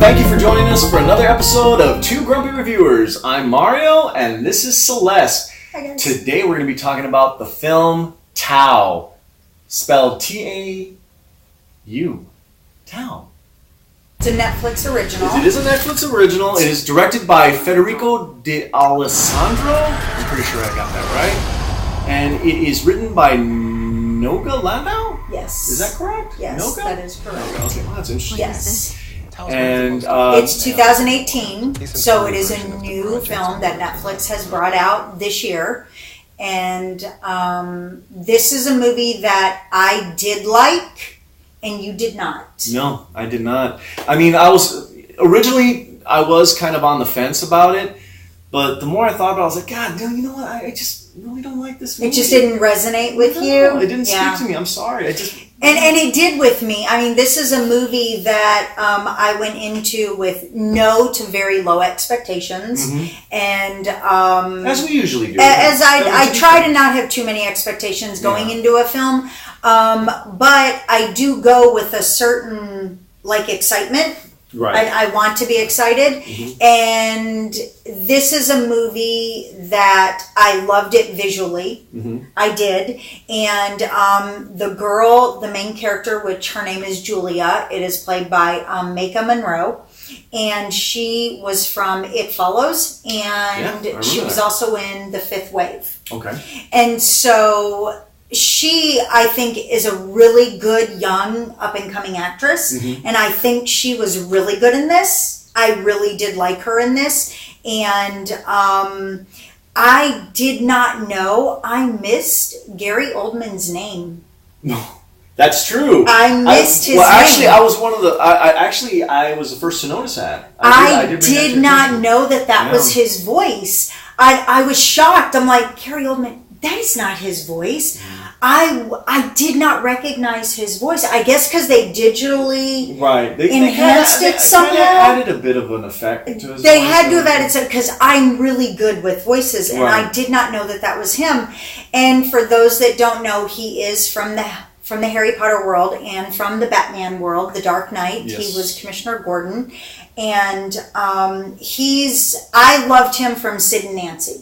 Thank you for joining us for another episode of Two Grumpy Reviewers. I'm Mario, and this is Celeste. Hi guys. Today we're going to be talking about the film Tau, spelled T-A-U. Tau. It's a Netflix original. It is a Netflix original. It is directed by Federico de Alessandro. I'm pretty sure I got that right. And it is written by Noga Landau? Yes. Is that correct? Yes, Noga? that is correct. Okay, well, that's interesting. Yes. And It's 2018, so it is a new film that Netflix has brought out this year. And this is a movie that I did like, and you did not. No, I did not. I mean, I was kind of on the fence about it, but the more I thought about it, I was like, God, no, you know what? I just really don't like this movie. It just didn't resonate with you? It didn't speak to me. I'm sorry. And it did with me. I mean, this is a movie that I went into with no to very low expectations. Mm-hmm. And as we usually do. As I try to not have too many expectations going into a film. But I do go with a certain excitement. Right. I want to be excited. Mm-hmm. And this is a movie that I loved it visually. Mm-hmm. I did. And the girl, the main character, which her name is Julia, it is played by Maika Monroe. And she was from It Follows. And she was also in The Fifth Wave. Okay. And so she, I think, is a really good young up-and-coming actress, and I think she was really good in this. I really did like her in this, and I did not know I missed Gary Oldman's name. No, that's true. I missed his name. Well, actually, I was one of the. I was the first to notice that. I did not know that was his voice. I was shocked. I'm like, Gary Oldman. That is not his voice. I did not recognize his voice. I guess because they digitally enhanced it somehow. They added a bit of an effect to his voice. They had to have added something because I'm really good with voices, and I did not know that was him. And for those that don't know, he is from the Harry Potter world and from the Batman world, The Dark Knight. Yes. He was Commissioner Gordon, and I loved him from Sid and Nancy.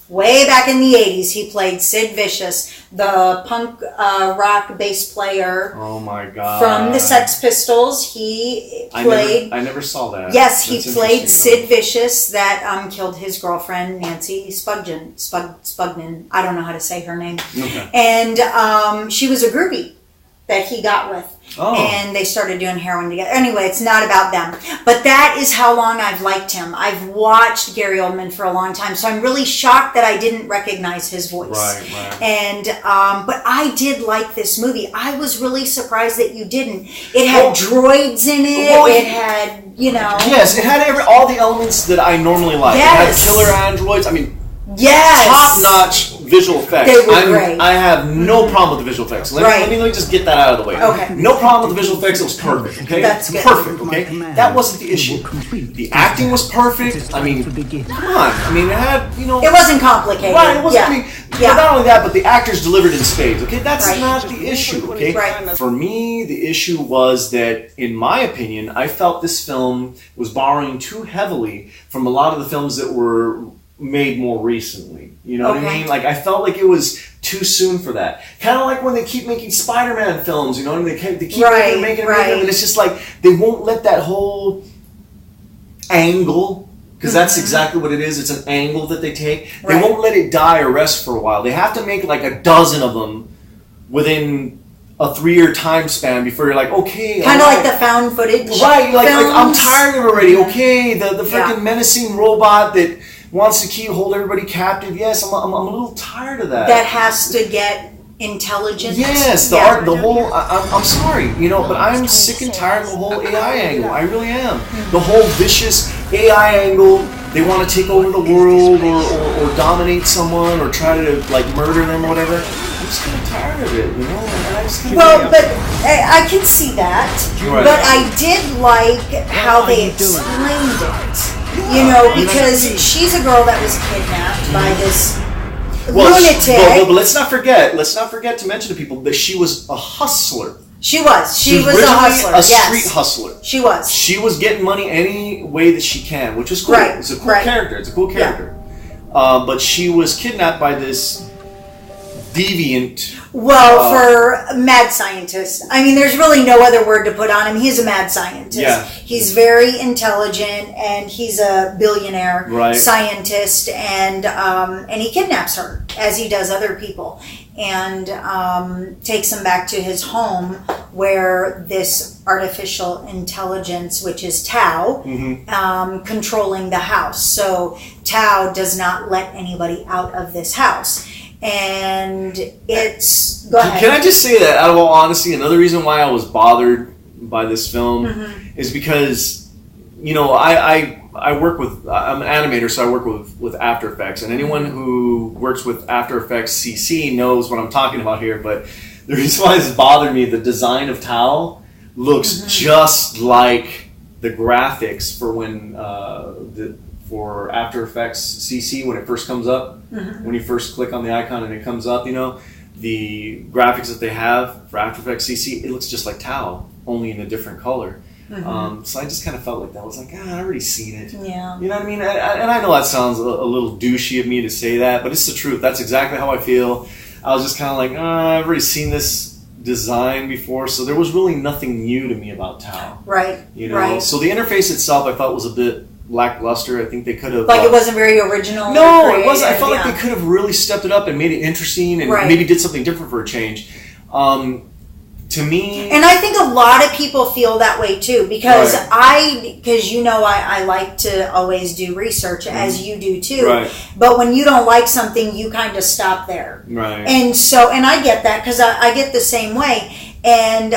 Way back in the 80s, he played Sid Vicious, the punk rock bass player. Oh my God. From the Sex Pistols. He played... I never saw that. Yes, he played Sid Vicious that killed his girlfriend, Nancy Spugnan. I don't know how to say her name. Okay. And she was a groupie that he got with. Oh. And they started doing heroin together. Anyway, it's not about them. But that is how long I've liked him. I've watched Gary Oldman for a long time. So I'm really shocked that I didn't recognize his voice. Right. And, but I did like this movie. I was really surprised that you didn't. It had droids in it. Well, it had, Yes, it had all the elements that I normally like. Yes. It had killer androids. I mean... Yes. Top-notch visual effects. They were great. I have no problem with the visual effects. Let me just get that out of the way. Okay. No problem with the visual effects. It was perfect. Okay. That's good. Perfect. Okay. That wasn't the issue. The acting was perfect. I mean, come on. I mean, it had It wasn't complicated. Right. It wasn't. I mean, but not only that, but the actors delivered in spades. Okay. That's not the issue. Okay. Right. For me, the issue was that, in my opinion, I felt this film was borrowing too heavily from a lot of the films that were made more recently. You know what I mean? Like, I felt like it was too soon for that. Kind of like when they keep making Spider-Man films, and they keep making them, and it's just like, they won't let that whole angle, because that's exactly what it is, it's an angle that they take. They won't let it die or rest for a while. They have to make like a dozen of them within a 3-year time span before you're like, okay. Kind of like the found footage. Right, like I'm tired of it already. Okay, the freaking menacing robot that wants to hold everybody captive. Yes, I'm a little tired of that. That has to get intelligent. Yes, the art, the whole. I'm sorry, but I'm sick and tired of the whole AI angle. I really am. The whole vicious AI angle. They want to take over the world or dominate someone or try to murder them or whatever. I'm just kind of tired of it, But I can see that. Right. But I did like how they explained it. Because she's a girl that was kidnapped by this lunatic. But let's not forget to mention to people that she was a hustler. She was. She was a originally hustler. a street hustler. She was. She was getting money any way that she can, which is cool. Right. It's a cool character. It's a cool character. Yeah. But she was kidnapped by this deviant. Well, for mad scientist. I mean, there's really no other word to put on him. He's a mad scientist. Yeah. He's very intelligent, and he's a billionaire scientist, and he kidnaps her, as he does other people, and takes him back to his home, where this artificial intelligence, which is Tao, controlling the house. So Tao does not let anybody out of this house. And it's... Go ahead. Can I just say that, out of all honesty, another reason why I was bothered by this film is because, you know, I work with... I'm an animator, so I work with After Effects. And anyone who works with After Effects CC knows what I'm talking about here. But the reason why this bothered me, the design of Tao looks just like the graphics for when... for After Effects CC when it first comes up, when you first click on the icon and it comes up, you know, the graphics that they have for After Effects CC, it looks just like Tao, only in a different color. So I just kind of felt like that. I was like, I already seen it. Yeah. You know what I mean? And I know that sounds a little douchey of me to say that, but it's the truth. That's exactly how I feel. I was just kind of like, I've already seen this design before, so there was really nothing new to me about Tao. Right. You know? So the interface itself I felt was a bit lackluster. I think they could have... Like it wasn't very original? No, it wasn't. I felt like they could have really stepped it up and made it interesting and maybe did something different for a change. To me... And I think a lot of people feel that way too, because because you know I like to always do research, as you do too. Right. But when you don't like something, you kind of stop there. Right. And so, and I get that, because I get the same way. And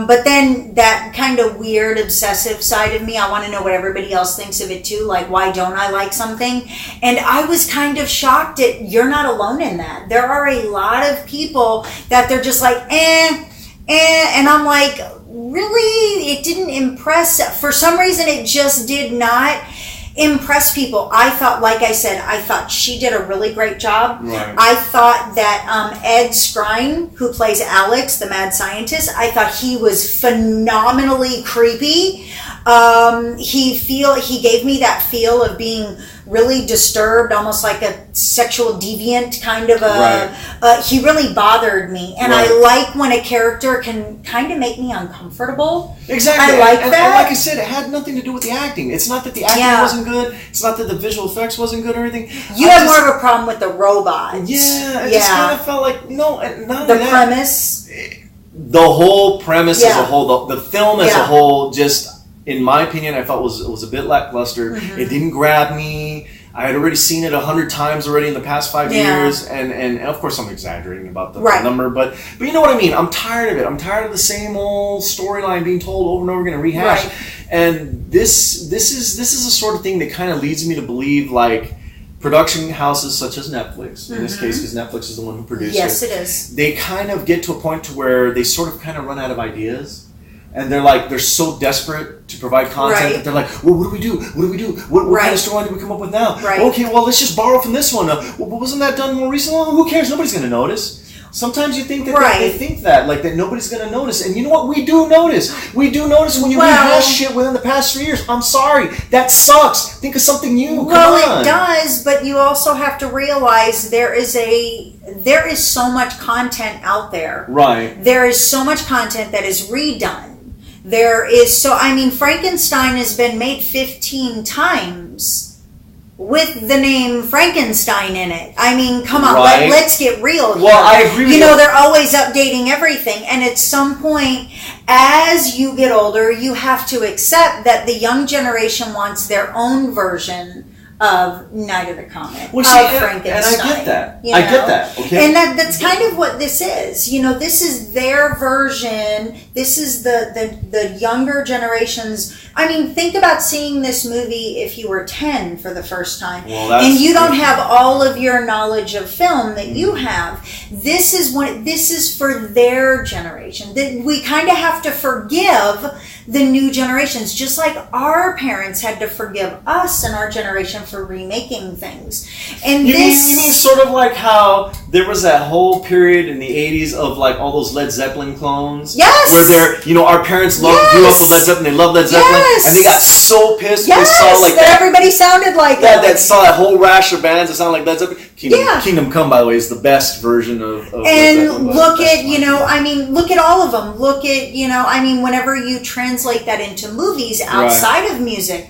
but then that kind of weird obsessive side of me, I want to know what everybody else thinks of it too, like why don't I like something? And I was kind of shocked that you're not alone in that. There are a lot of people that they're just like and I'm like, really? It didn't impress, for some reason it just did not impress people. I thought, like I said, I thought she did a really great job. I thought that Ed Skrein, who plays Alex, the mad scientist, I thought he was phenomenally creepy. He gave me that feel of being really disturbed, almost like a sexual deviant kind of he really bothered me. And I like when a character can kind of make me uncomfortable. Exactly. I like that. And like I said, it had nothing to do with the acting. It's not that the acting wasn't good. It's not that the visual effects wasn't good or anything. You have more of a problem with the robots. Yeah, I just kind of felt like, not the premise. The whole premise as a whole, the film as a whole, just... in my opinion, I felt was a bit lackluster. It didn't grab me. I had already seen it 100 times already in the past 5 years, and of course I'm exaggerating about the number, but you know what I mean. I'm tired of it. I'm tired of the same old storyline being told over and over again and rehashed. And this is a sort of thing that kind of leads me to believe, like, production houses such as Netflix, in this case, because Netflix is the one who produced it. Yes, it is. They kind of get to a point to where they sort of kind of run out of ideas. And they're so desperate to provide content that they're like, well, what do we do? What do we do? What kind of storyline do we come up with now? Okay, well, let's just borrow from this one. Well, wasn't that done more recently? Well, who cares? Nobody's going to notice. Sometimes you think that they think that, like, that nobody's going to notice. And you know what? We do notice. We do notice when you rehash shit within the past 3 years. I'm sorry. That sucks. Think of something new. Well, it does, but you also have to realize there is so much content out there. Right. There is so much content that is redone. Frankenstein has been made 15 times with the name Frankenstein in it. I mean, come on, let's get real here. Well, I agree with you. They're always updating everything, and at some point, as you get older, you have to accept that the young generation wants their own version of Night of the Comet, Frankenstein. And I get that. I get that, okay? And that's kind of what this is. This is their version. This is the younger generations. I mean, think about seeing this movie if you were 10 for the first time. And you don't have all of your knowledge of film that you have. This is for their generation. We kind of have to forgive the new generations, just like our parents had to forgive us and our generation for remaking things. And you mean sort of like how there was that whole period in the 80s of like all those Led Zeppelin clones? Yes! Where they're, our parents grew up with Led Zeppelin, they love Led Zeppelin, and they got so pissed when they saw like that everybody sounded like that saw that whole rash of bands that sounded like Led Zeppelin. Kingdom Come, by the way, is the best version of and look at, look at all of them. Look at, whenever you translate that into movies outside of music,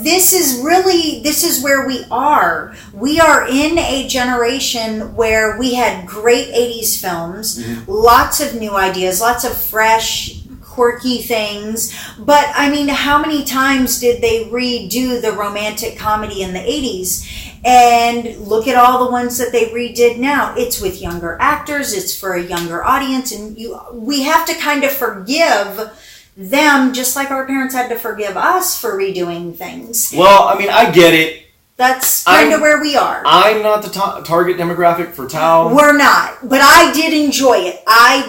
this is where we are. We are in a generation where we had great 80s films, lots of new ideas, lots of fresh, quirky things. But, how many times did they redo the romantic comedy in the 80s? And look at all the ones that they redid now. It's with younger actors. It's for a younger audience. And we have to kind of forgive them just like our parents had to forgive us for redoing things. Well, I get it. That's kind of where we are. I'm not the target demographic for Tao. We're not. But I did enjoy it. I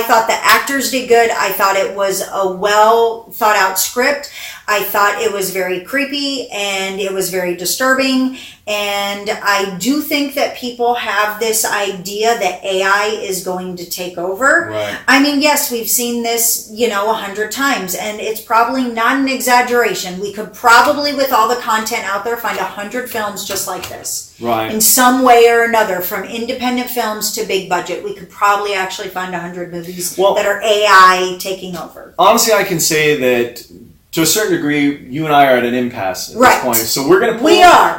thought the actors did good. I thought it was a well thought out script. I thought it was very creepy and it was very disturbing. And I do think that people have this idea that AI is going to take over. Right. Yes, we've seen this, 100 times, and it's probably not an exaggeration. We could probably, with all the content out there, find 100 films just like this. Right. In some way or another, from independent films to big budget, we could probably actually find 100 movies that are AI taking over. Honestly, I can say that to a certain degree, you and I are at an impasse at this point. So we're going to pull...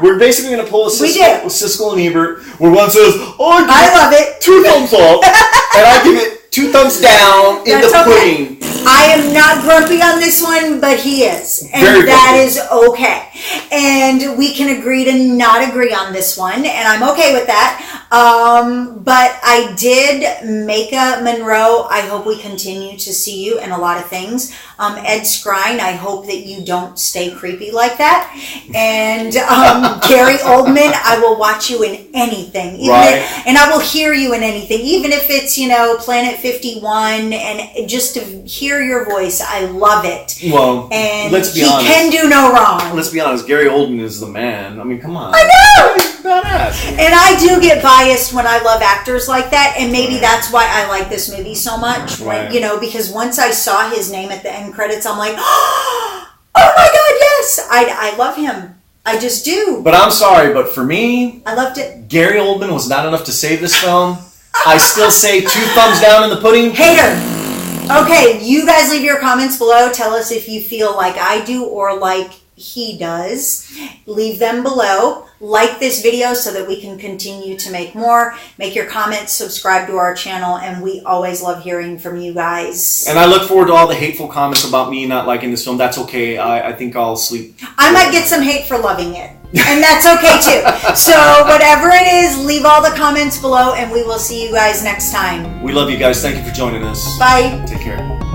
We're basically going to pull a Siskel and Ebert, where one says, I love it. 2 thumbs up, and I give it 2 thumbs down in the pudding. I am not grumpy on this one, but he is. And that is okay. And we can agree to not agree on this one, and I'm okay with that. But I did Micah Monroe. I hope we continue to see you in a lot of things. Ed Skrein, I hope that you don't stay creepy like that. And Gary Oldman, I will watch you in anything. And I will hear you in anything. Even if it's, Planet 51, and just to hear your voice, I love it. Well, and let's be honest. He can do no wrong. Let's be honest, Gary Oldman is the man. Come on. I know! He's badass. And I do get biased when I love actors like that, and maybe that's why I like this movie so much. Right. Because once I saw his name at the end credits, I'm like, oh my God, yes! I love him. I just do. But I'm sorry, but for me, I loved it. Gary Oldman was not enough to save this film. I still say 2 thumbs down in the pudding. Hater. Okay, you guys leave your comments below. Tell us if you feel like I do or like he does. Leave them below. Like this video so that we can continue to make more. Make your comments, subscribe to our channel, and we always love hearing from you guys. And I look forward to all the hateful comments about me not liking this film. That's okay. I think I'll sleep. I might get some hate for loving it. And that's okay too. So whatever it is, leave all the comments below, and we will see you guys next time. We love you guys. Thank you for joining us. Bye. Take care.